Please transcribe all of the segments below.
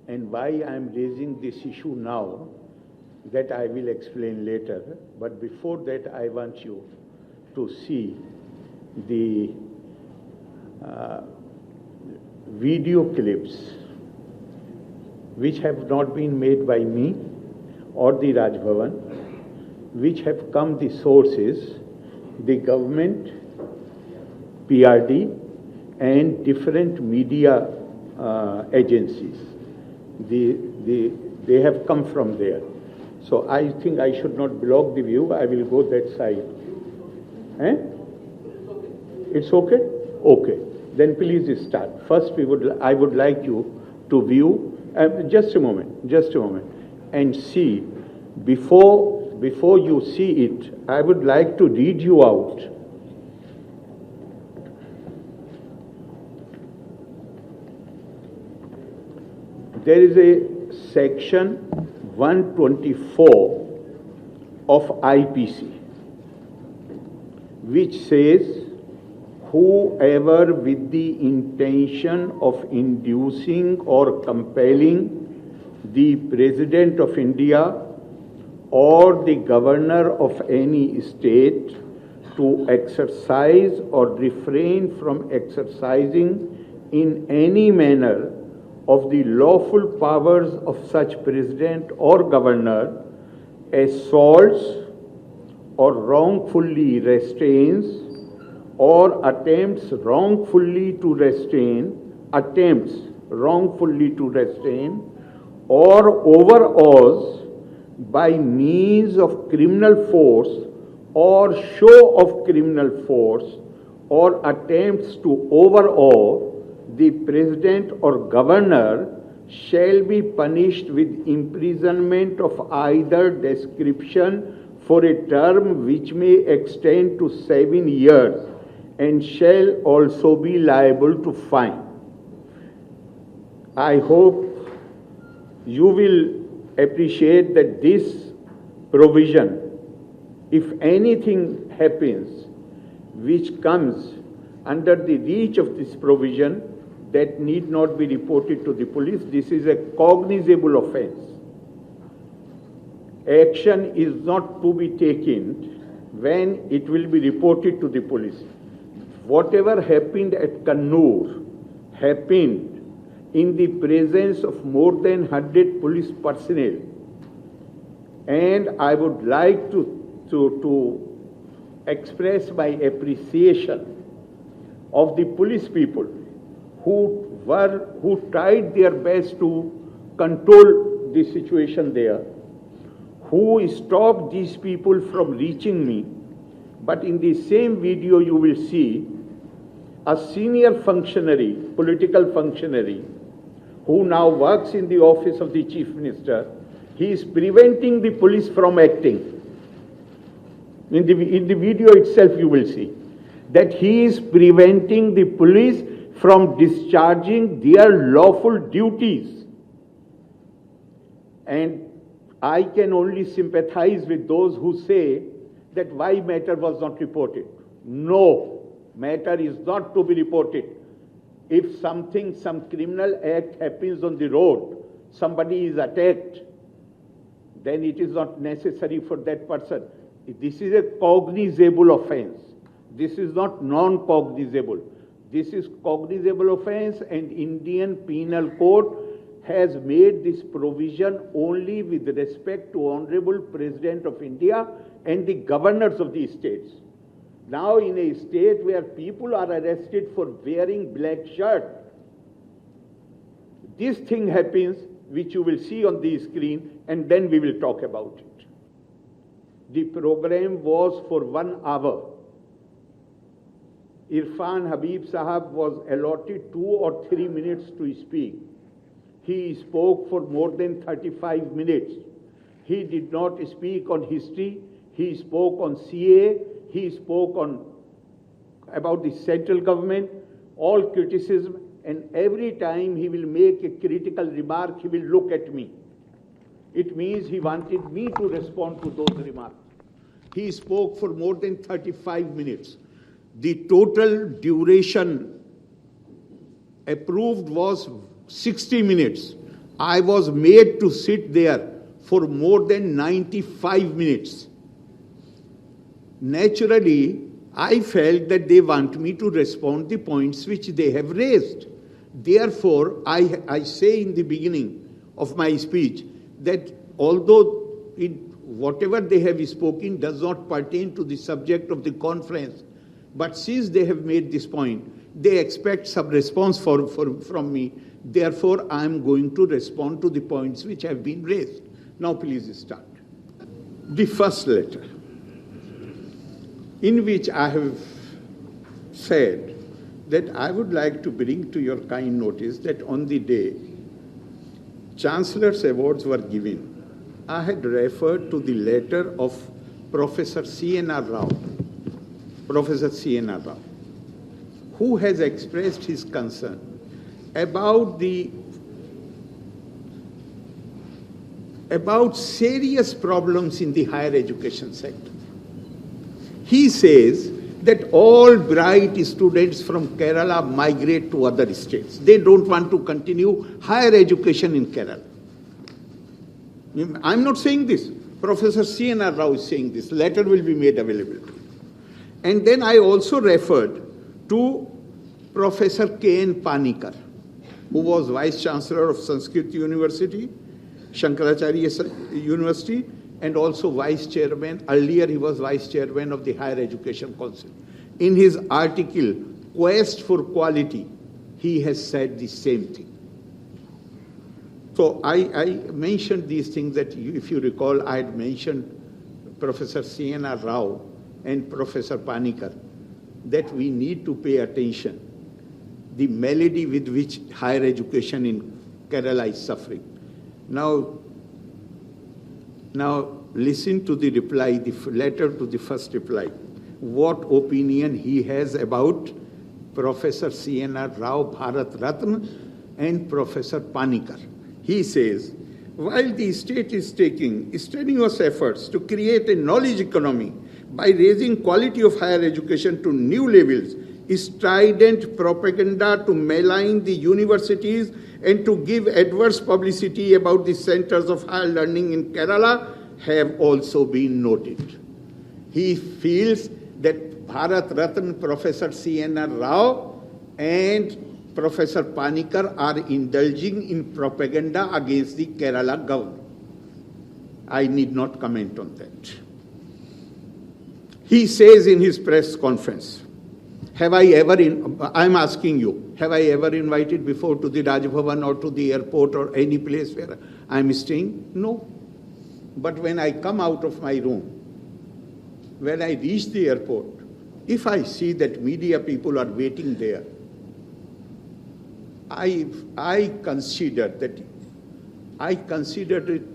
and why I am raising this issue now, that I will explain later. But before that, I want you to see the video clips which have not been made by me or the Raj Bhavan, which have come the sources, the government, PRD, and different media agencies. They have come from there. So I think I should not block the view. I will go that side. It's okay? Okay. Then please start. First, I would like you to view. Just a moment, and see. Before you see it, I would like to read you out. There is a section 124 of IPC which says, whoever with the intention of inducing or compelling the President of India or the governor of any state to exercise or refrain from exercising in any manner of the lawful powers of such president or governor, assaults or wrongfully restrains or attempts wrongfully to restrain, or overawes by means of criminal force or show of criminal force, or attempts to overawe the president or governor, shall be punished with imprisonment of either description for a term which may extend to 7 years, and shall also be liable to fine. I hope you will appreciate that this provision, if anything happens which comes under the reach of this provision, that need not be reported to the police. This is a cognizable offense. Action is not to be taken when it will be reported to the police. Whatever happened at Kannur happened in the presence of more than 100 police personnel. And I would like to express my appreciation of the police people who tried their best to control the situation there, who stopped these people from reaching me. But in the same video you will see a senior functionary, political functionary, who now works in the office of the Chief Minister. He is preventing the police from acting. In the video itself you will see that he is preventing the police from discharging their lawful duties. And I can only sympathize with those who say that why matter was not reported. No, matter is not to be reported. If some criminal act happens on the road, somebody is attacked, then it is not necessary for that person. This is a cognizable offense. This is not non-cognizable. This is cognizable offense, and Indian Penal Code has made this provision only with respect to Honorable President of India and the governors of the states. Now in a state where people are arrested for wearing black shirt, this thing happens, which you will see on the screen, and then we will talk about it. The program was for 1 hour. Irfan Habib Sahab was allotted 2 or 3 minutes to speak. He spoke for more than 35 minutes. He did not speak on history. He spoke on CA. He spoke about the central government, all criticism, and every time he will make a critical remark, he will look at me. It means he wanted me to respond to those remarks. He spoke for more than 35 minutes. The total duration approved was 60 minutes. I was made to sit there for more than 95 minutes. Naturally, I felt that they want me to respond the points which they have raised. Therefore, I say in the beginning of my speech that although whatever they have spoken does not pertain to the subject of the conference, but since they have made this point, they expect some response from me. Therefore, I am going to respond to the points which have been raised. Now, please start. The first letter, in which I have said that I would like to bring to your kind notice that on the day Chancellor's awards were given, I had referred to the letter of Professor C.N.R. Rao, who has expressed his concern about serious problems in the higher education sector. He says that all bright students from Kerala migrate to other states. They don't want to continue higher education in Kerala. I'm not saying this. Professor C.N.R. Rao is saying this. Letter will be made available. And then I also referred to Professor K.N. Panikar, who was Vice Chancellor of Sanskrit University, Shankaracharya University, and also Vice Chairman. Earlier, he was Vice Chairman of the Higher Education Council. In his article, Quest for Quality, he has said the same thing. So I mentioned these things that, if you recall, I had mentioned Professor C.N.R. Rao and Professor Panikar, that we need to pay attention the malady with which higher education in Kerala is suffering. Now listen to the reply, the letter to the first reply. What opinion he has about Professor C.N.R. Rao, Bharat Ratna, and Professor Panikar. He says, while the state is taking strenuous efforts to create a knowledge economy by raising quality of higher education to new levels, strident propaganda to malign the universities and to give adverse publicity about the centers of higher learning in Kerala have also been noted. He feels that Bharat Ratna Professor C.N.R. Rao and Professor Panikar are indulging in propaganda against the Kerala government. I need not comment on that. He says in his press conference, I'm asking you, have I ever invited before to the Raj Bhavan or to the airport or any place where I'm staying? No. But when I come out of my room, when I reach the airport, if I see that media people are waiting there, I considered it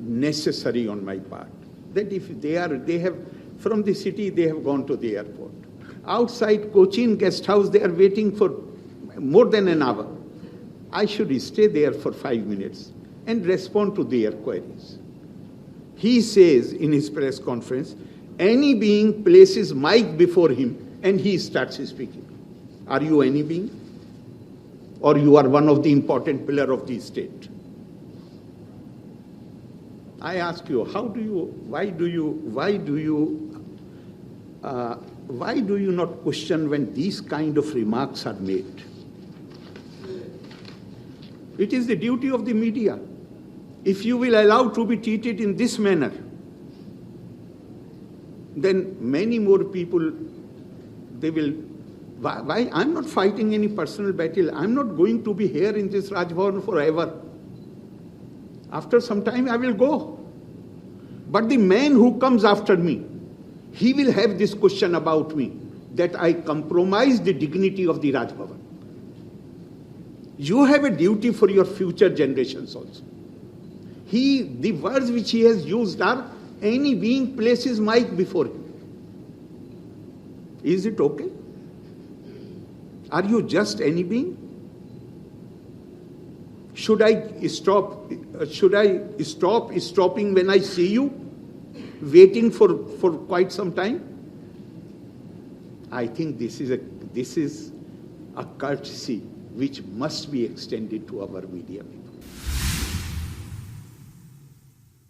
necessary on my part that if they have from the city, they have gone to the airport. Outside Cochin guest house, they are waiting for more than an hour. I should stay there for 5 minutes and respond to their queries. He says in his press conference, any being places mic before him and he starts speaking. Are you any being? Or you are one of the important pillars of the state? I ask you, why do you not question when these kind of remarks are made? It is the duty of the media. If you will allow to be treated in this manner, then many more people, they will. Why? I'm not fighting any personal battle. I'm not going to be here in this Raj Bhavan forever. After some time, I will go. But the man who comes after me, he will have this question about me, that I compromise the dignity of the Raj Bhavan. You have a duty for your future generations also. The words which he has used are, any being places mic before him. Is it okay? Are you just any being? Should I stop stopping when I see you? Waiting for quite some time? I think this is a courtesy which must be extended to our media people.